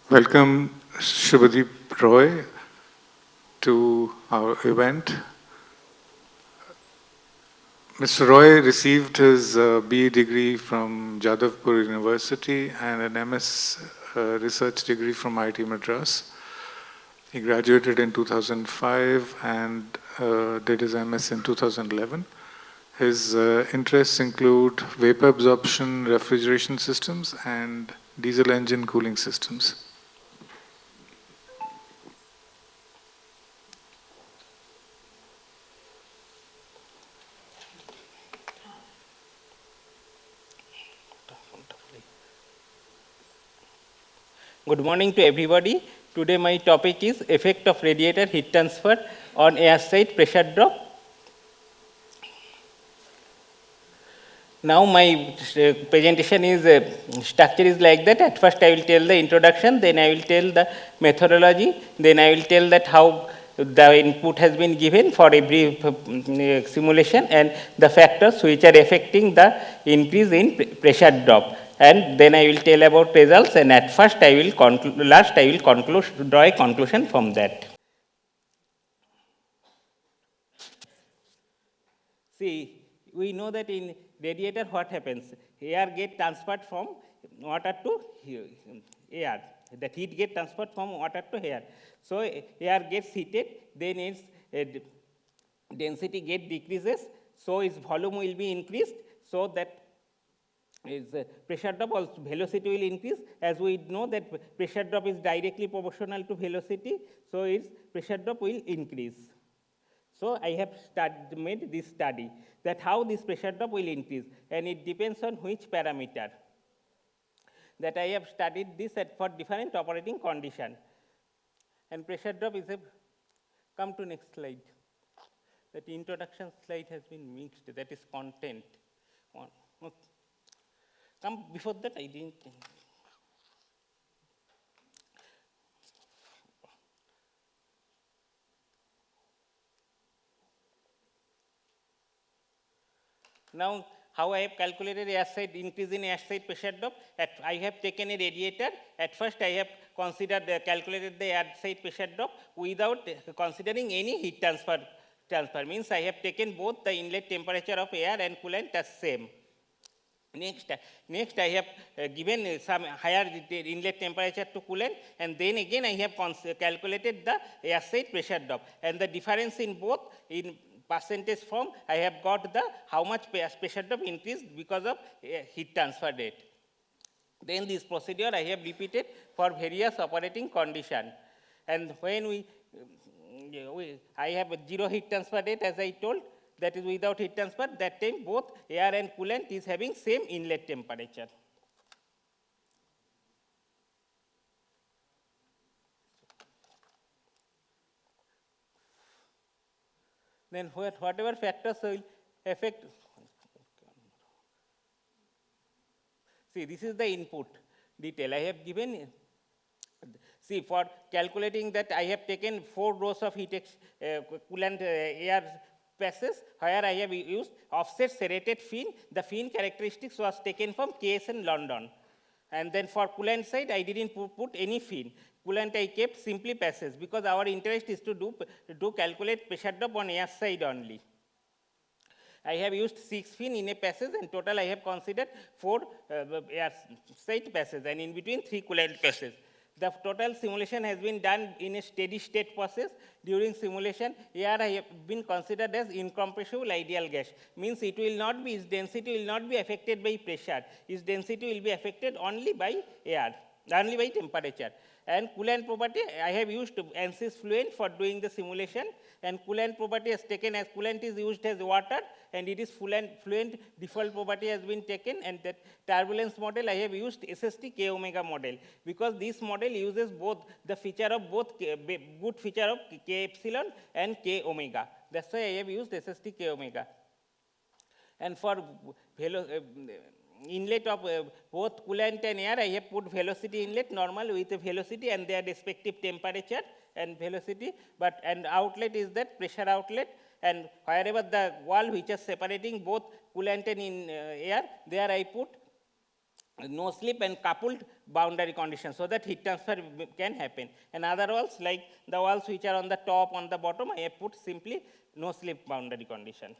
Welcome Subhadip Roy to our event. Mr. Roy received his BE degree from Jadavpur University and an MS research degree from IIT Madras. He graduated in 2005 and did his MS in 2011. His interests include vapor absorption refrigeration systems and diesel engine cooling systems. Good morning to everybody. Today my topic is effect of radiator heat transfer on air side pressure drop. Now my presentation is structure is like that. At first I will tell the introduction, then I will tell the methodology, then I will tell that how the input has been given for every simulation and the factors which are affecting the increase in pressure drop. And then I will tell about results, and at first I will draw a conclusion from that. See, we know that in radiator what happens? Air get transferred from water to air. That heat get transferred from water to air. So air gets heated, then its density get decreases, so its volume will be increased, so that is pressure drop also velocity will increase. As we know that pressure drop is directly proportional to velocity, so its pressure drop will increase. So I have made this study that how this pressure drop will increase, and it depends on which parameter. That I have studied this for different operating condition. And pressure drop is a, come to next slide. That introduction slide has been mixed, that is content. Come before that I didn't. Now, how I have calculated air side increase in air side pressure drop? I have taken a radiator. At first, I have considered calculated the air side pressure drop without considering any heat transfer. Means I have taken both the inlet temperature of air and coolant as same. Next I have given some higher inlet temperature to coolant, and then again I have calculated the air side pressure drop, and the difference in both in percentage form I have got the how much pressure drop increased because of heat transfer rate. Then this procedure I have repeated for various operating condition, and when I have a zero heat transfer rate, as I told, that is without heat transfer, that time both air and coolant is having same inlet temperature. Then whatever factors will affect, see, this is the input detail I have given. See, for calculating that I have taken 4 rows of coolant air passes, where I have used offset serrated fin. The fin characteristics was taken from KSN London. And then for coolant side, I didn't put any fin. Coolant I kept simply passes, because our interest is to calculate pressure drop on air side only. I have used 6 fin in a passage, and total I have considered 4 air side passes, and in between 3 coolant passes. The total simulation has been done in a steady state process. During simulation, air I have been considered as incompressible ideal gas. Means it will not be, its density will not be affected by pressure. Its density will be affected only by air, only by temperature. And coolant property, I have used ANSYS Fluent for doing the simulation, and coolant property is taken as coolant is used as water, and it is fluent default property has been taken, and that turbulence model I have used SST K omega model, because this model uses both the feature of both good feature of K epsilon and K omega. That's why I have used SST K omega. And for inlet of both coolant and air, I have put velocity inlet normal with a velocity and their respective temperature and velocity, but and outlet is that pressure outlet, and wherever the wall which is separating both coolant and air, there I put no slip and coupled boundary conditions so that heat transfer can happen. And other walls, like the walls which are on the top, on the bottom, I have put simply no slip boundary condition.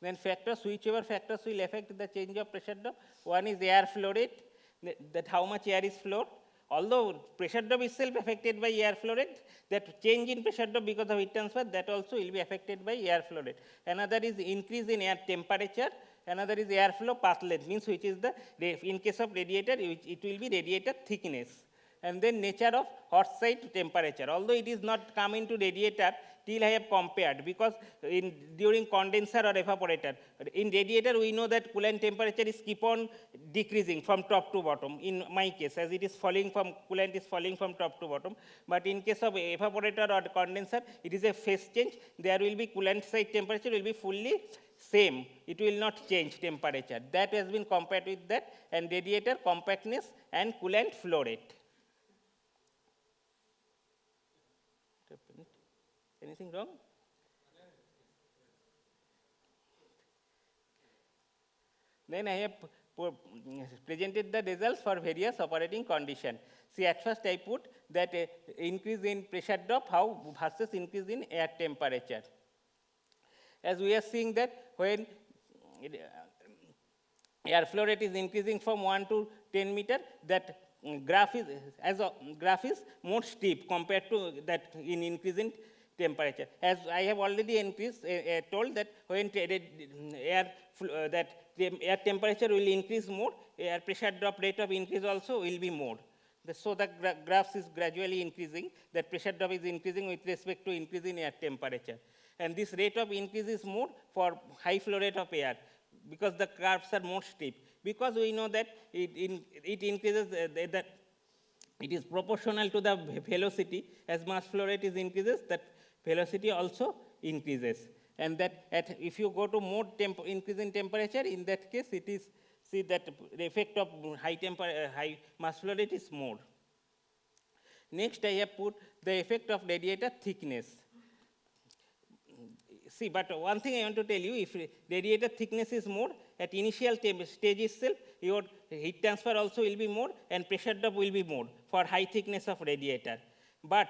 Then factors, whichever factors will affect the change of pressure drop. One is air flow rate, that how much air is flowed. Although pressure drop is self affected by air flow rate, that change in pressure drop because of heat transfer, that also will be affected by air flow rate. Another is increase in air temperature. Another is airflow path length, means which is the, in case of radiator, it will be radiator thickness. And then nature of hot side temperature. Although it is not come into radiator, till I have compared, because during condenser or evaporator, in radiator we know that coolant temperature is keep on decreasing from top to bottom, in my case, as it is falling from, coolant is falling from top to bottom. But in case of evaporator or condenser, it is a phase change. There will be coolant side temperature will be fully same. It will not change temperature. That has been compared with that, and radiator compactness and coolant flow rate. Anything wrong? Then I have presented the results for various operating conditions. See, at first I put that increase in pressure drop, how versus increase in air temperature. As we are seeing that when air flow rate is increasing from 1 to 10 meter, that graph is more steep compared to that in increasing temperature. As I have already told that when air temperature will increase more, air pressure drop rate of increase also will be more. So the graph is gradually increasing, that pressure drop is increasing with respect to increase in air temperature. And this rate of increase is more for high flow rate of air, because the curves are more steep. Because we know that it increases, that it is proportional to the velocity. As mass flow rate is increases, that velocity also increases. And that if you go to more increase in temperature, in that case it is, see that the effect of high mass flow rate is more. Next I have put the effect of radiator thickness. See, but one thing I want to tell you, if radiator thickness is more, at initial stage itself, your heat transfer also will be more and pressure drop will be more for high thickness of radiator. But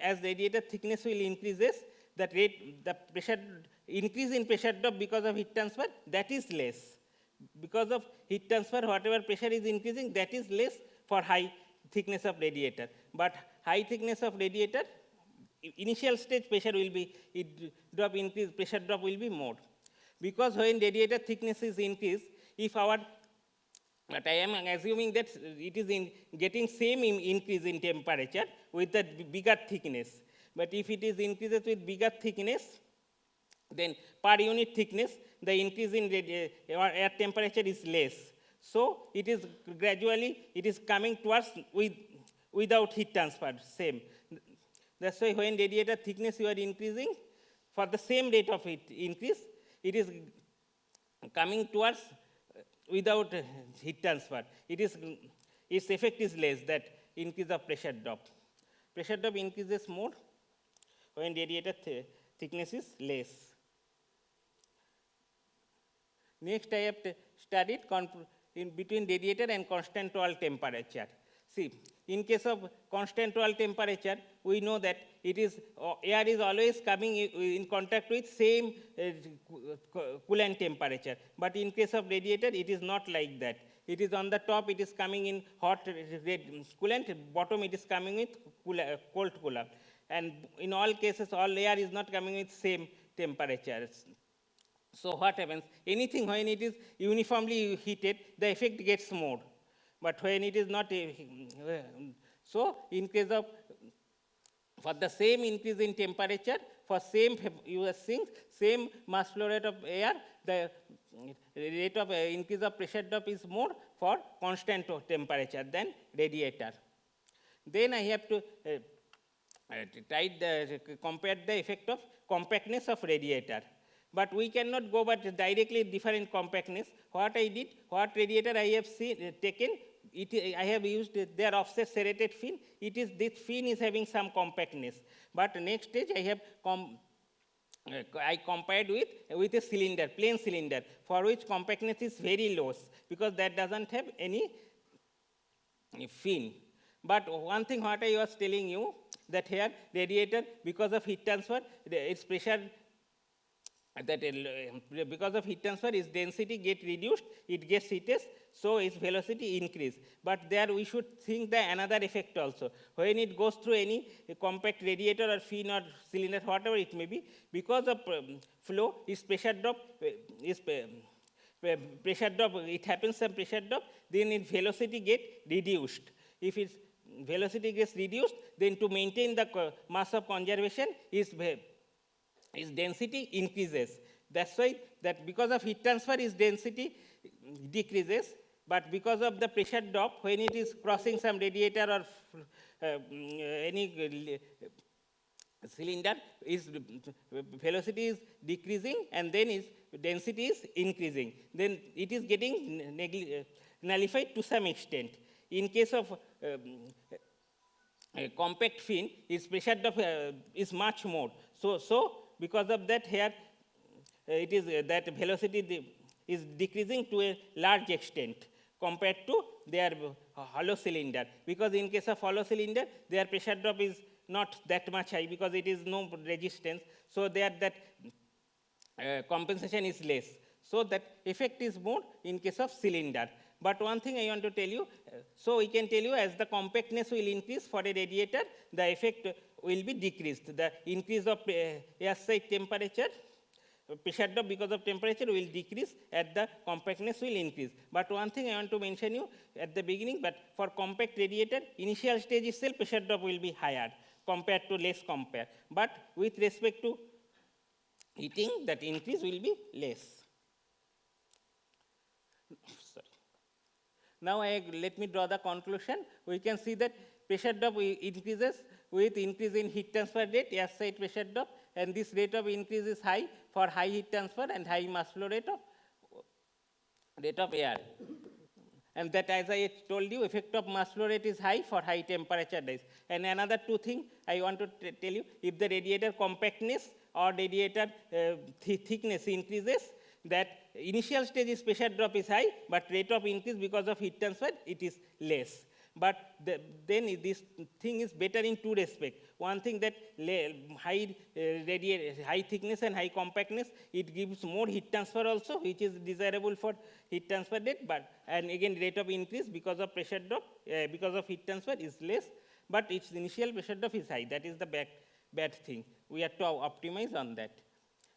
as radiator thickness will increases, the pressure increase in pressure drop because of heat transfer, that is less. Because of heat transfer, whatever pressure is increasing, that is less for high thickness of radiator. But high thickness of radiator, initial stage pressure will be, pressure drop will be more. Because when radiator thickness is increased, if our, but I am assuming that it is getting same increase in temperature with the bigger thickness. But if it is increases with bigger thickness, then per unit thickness, the increase in air temperature is less. So it is gradually, it is coming towards without heat transfer, same. That's why when radiator thickness you are increasing, for the same rate of increase, it is coming towards without heat transfer. Its effect is less, that increase of pressure drop. Pressure drop increases more when radiator thickness is less. Next I have studied in between radiator and constant wall temperature. See, in case of constant wall temperature, we know that it is air is always coming in contact with same coolant temperature. But in case of radiator, it is not like that. It is on the top, it is coming in hot coolant, bottom it is coming with cold coolant. And in all cases, all air is not coming with same temperatures. So what happens? Anything when it is uniformly heated, the effect gets more. But when it is not, so in case of, for the same increase in temperature, for same, you are seeing, same mass flow rate of air, the rate of increase of pressure drop is more for constant temperature than radiator. Then I have to compared the effect of compactness of radiator. But we cannot go but directly different compactness. What I did, what radiator I have taken, I have used their offset serrated fin. This fin is having some compactness. But next stage I have I compared with a cylinder, plain cylinder, for which compactness is very low, because that doesn't have any fin. But one thing what I was telling you, that here radiator, because of heat transfer, its pressure, because of heat transfer, its density get reduced, it gets heated, so its velocity increase. But there we should think the another effect also. When it goes through any compact radiator or fin or cylinder, whatever it may be, because of flow, its pressure drop, it happens some pressure drop, then its velocity get reduced. If its velocity gets reduced, then to maintain the mass of conservation, its density increases. That's why that because of heat transfer, its density decreases, but because of the pressure drop, when it is crossing some radiator or any cylinder, its velocity is decreasing and then its density is increasing. Then it is getting nullified to some extent. In case of a compact fin, its pressure drop is much more. So because of that, here it is that velocity is decreasing to a large extent compared to their hollow cylinder. Because in case of hollow cylinder, their pressure drop is not that much high because it is no resistance. So there that compensation is less. So that effect is more in case of cylinder. But one thing I want to tell you, so we can tell you as the compactness will increase for a radiator, the effect will be decreased. The increase of air side temperature, pressure drop because of temperature will decrease, at the compactness will increase. But one thing I want to mention you at the beginning, but for compact radiator, initial stage itself pressure drop will be higher compared to less compare. But with respect to heating, that increase will be less. Sorry. Now let me draw the conclusion. We can see that pressure drop increases with increase in heat transfer rate, air side pressure drop, and this rate of increase is high for high heat transfer and high mass flow rate of air. And that, as I told you, effect of mass flow rate is high for high temperature days. And another two things I want to tell you, if the radiator compactness or radiator thickness increases, that initial stage is pressure drop is high, but rate of increase because of heat transfer, it is less. But then this thing is better in two respects. One thing that high thickness and high compactness, it gives more heat transfer also, which is desirable for heat transfer rate. But and again rate of increase because of pressure drop, because of heat transfer is less, but its initial pressure drop is high. That is the bad thing. We have to optimize on that.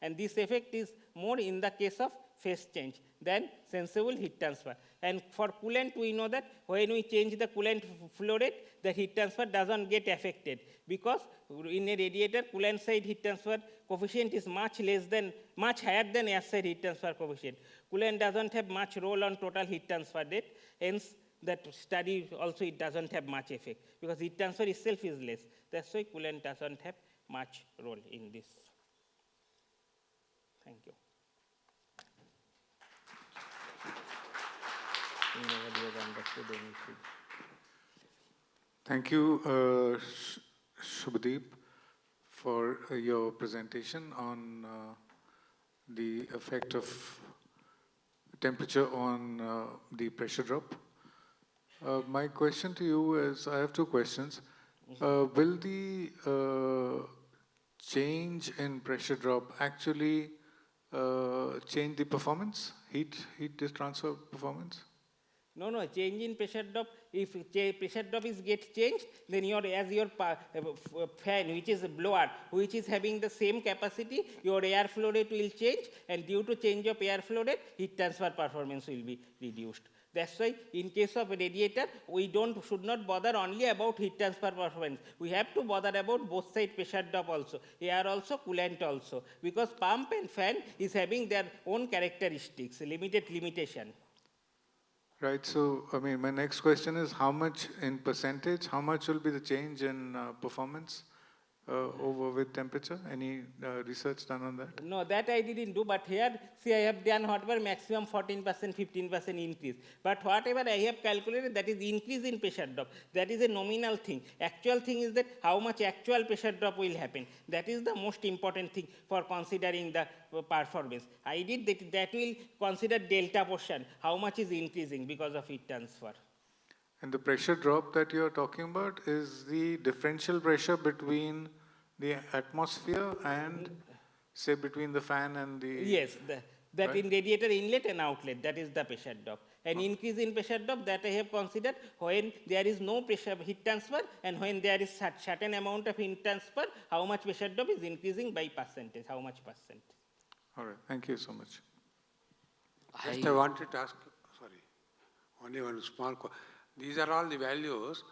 And this effect is more in the case of phase change than sensible heat transfer. And for coolant, we know that when we change the coolant flow rate, the heat transfer doesn't get affected, because in a radiator, coolant side heat transfer coefficient is much higher than air side heat transfer coefficient. Coolant doesn't have much role on total heat transfer rate. Hence, that study also it doesn't have much effect, because heat transfer itself is less. That's why coolant doesn't have much role in this. Thank you. Thank you, Subhadip, for your presentation on the effect of temperature on the pressure drop. My question to you is, I have two questions. Will the change in pressure drop actually change the performance, heat transfer performance? No, change in pressure drop, if pressure drop is get changed, then your fan, which is a blower, which is having the same capacity, your air flow rate will change, and due to change of air flow rate, heat transfer performance will be reduced. That's why in case of a radiator, we should not bother only about heat transfer performance. We have to bother about both side pressure drop also, air also, coolant also, because pump and fan is having their own characteristics, limitation. Right. So, I mean, my next question is, how much in percentage, how much will be the change in performance over with temperature? Any research done on that? No, that I didn't do, but here, see, I have done whatever maximum 14%, 15% increase. But whatever I have calculated, that is increase in pressure drop. That is a nominal thing. Actual thing is that how much actual pressure drop will happen. That is the most important thing for considering the performance. I did that, that will consider delta portion, how much is increasing because of heat transfer. And the pressure drop that you're talking about is the differential pressure between the atmosphere and, say, between the fan and the... Yes, that right? in radiator inlet and outlet, that is the pressure drop. An increase in pressure drop that I have considered when there is no pressure heat transfer, and when there is certain amount of heat transfer, how much pressure drop is increasing by percentage, how much percent. All right, thank you so much. Just I wanted to ask, sorry, only one small question. These are all the values,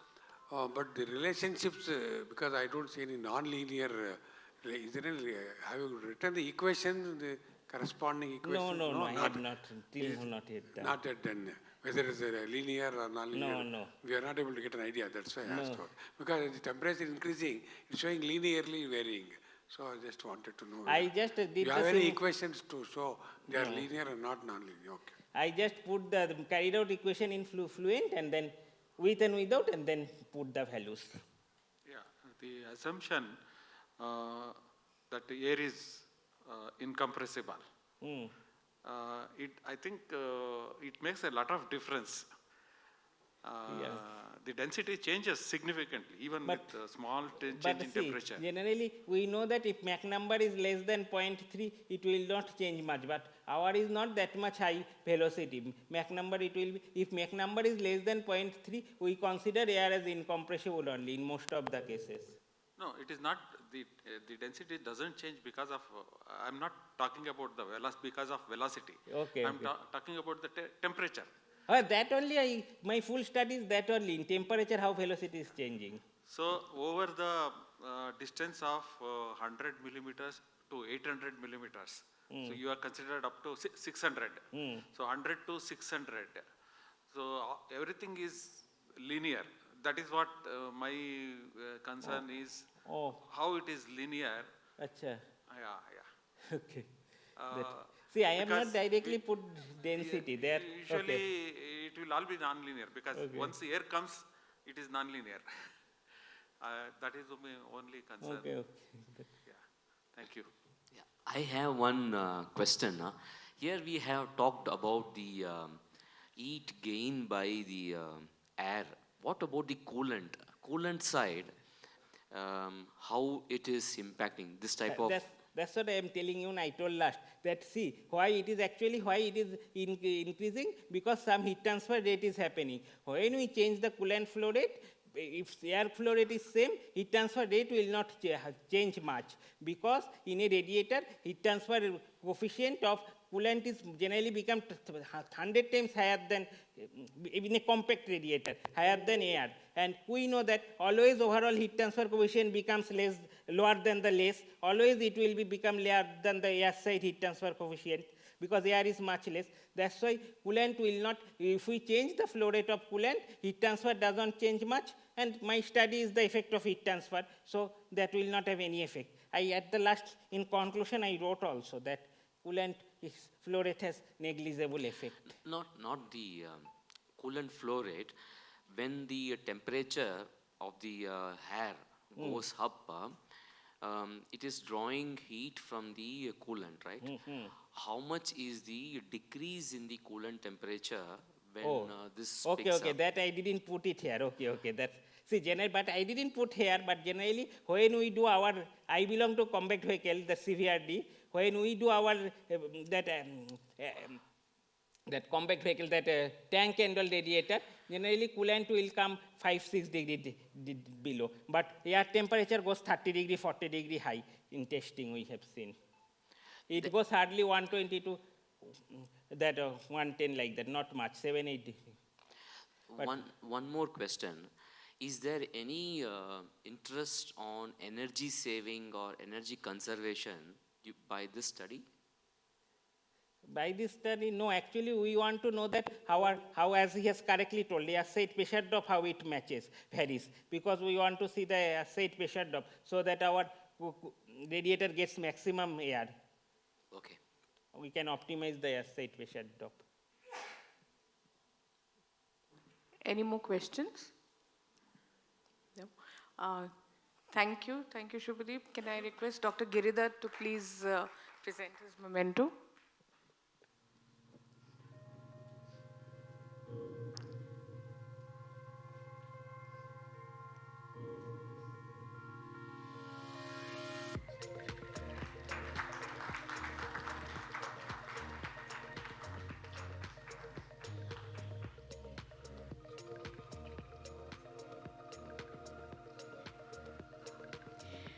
but the relationships, because I don't see any non-linear, is there any, have you written the equation, the corresponding equation? No, I have not, till now not yet done. Not yet done. Whether it's a linear or non-linear, No. we are not able to get an idea. That's why I asked about. Because the temperature increasing, it's showing linearly varying. So I just wanted to know. I just did you the have any same. equations to show they are linear and not non-linear? Okay. I just put the carried out equation in Fluent and then with and without and then put the values. Yeah, the assumption that the air is incompressible, I think it makes a lot of difference. The density changes significantly, even with small change in temperature. Generally, we know that if Mach number is less than 0.3, it will not change much. But our is not that much high velocity. Mach number, it will be, if Mach number is less than 0.3, we consider air as incompressible only in most of the cases. No, it is not, the density doesn't change because of, I'm not talking about the velocity, because of velocity. Okay. I'm talking about the temperature. That only, my full study is that only, in temperature, how velocity is changing. So, over the distance of 100 millimeters to 800 millimeters, so you are considered up to 600. So, 100 to 600. So, everything is linear. That is what my concern is, how it is linear. Acha. Yeah. Okay. See, I have not directly put density there. Usually, it will all be non-linear because once the air comes, it is non-linear. That is my only concern. Okay. Yeah. Thank you. Yeah. I have one question. Here we have talked about the heat gain by the air. What about the coolant? Coolant side, how it is impacting this type of... That's what I am telling you and I told last. That see, why it is increasing? Because some heat transfer rate is happening. When we change the coolant flow rate, if air flow rate is same, heat transfer rate will not change much. Because in a radiator, heat transfer coefficient of coolant is generally become 100 times higher than, in a compact radiator, higher than air. And we know that always overall heat transfer coefficient becomes lower than the less. Always it will become lower than the air side heat transfer coefficient because air is much less. That's why coolant will not, if we change the flow rate of coolant, heat transfer doesn't change much. And my study is the effect of heat transfer. So that will not have any effect. At the last, in conclusion, I wrote also that coolant flow rate has negligible effect. Not the coolant flow rate. When the temperature of the air goes up, it is drawing heat from the coolant, right? How much is the decrease in the coolant temperature when this picks Okay, up? that I didn't put it here. Okay, that's, see, but I didn't put here, but generally, when we do our, I belong to compact vehicle, the CVRDE, when we do our, that compact vehicle, that tank handle radiator, generally coolant will come 5-6 degree below. But air temperature goes 30 degree, 40 degree high in testing we have seen. It goes hardly 120 to that 110 like that, not much, 7-8 degree. One more question. Is there any interest on energy saving or energy conservation by this study? By this study, no, actually we want to know that how as he has correctly told, the said pressure drop, how it matches, varies. Because we want to see the said pressure drop so that our radiator gets maximum air. Okay. We can optimize the said pressure drop. Any more questions? No. Thank you, Subhadip. Can I request Dr. Giridhar to please present his memento?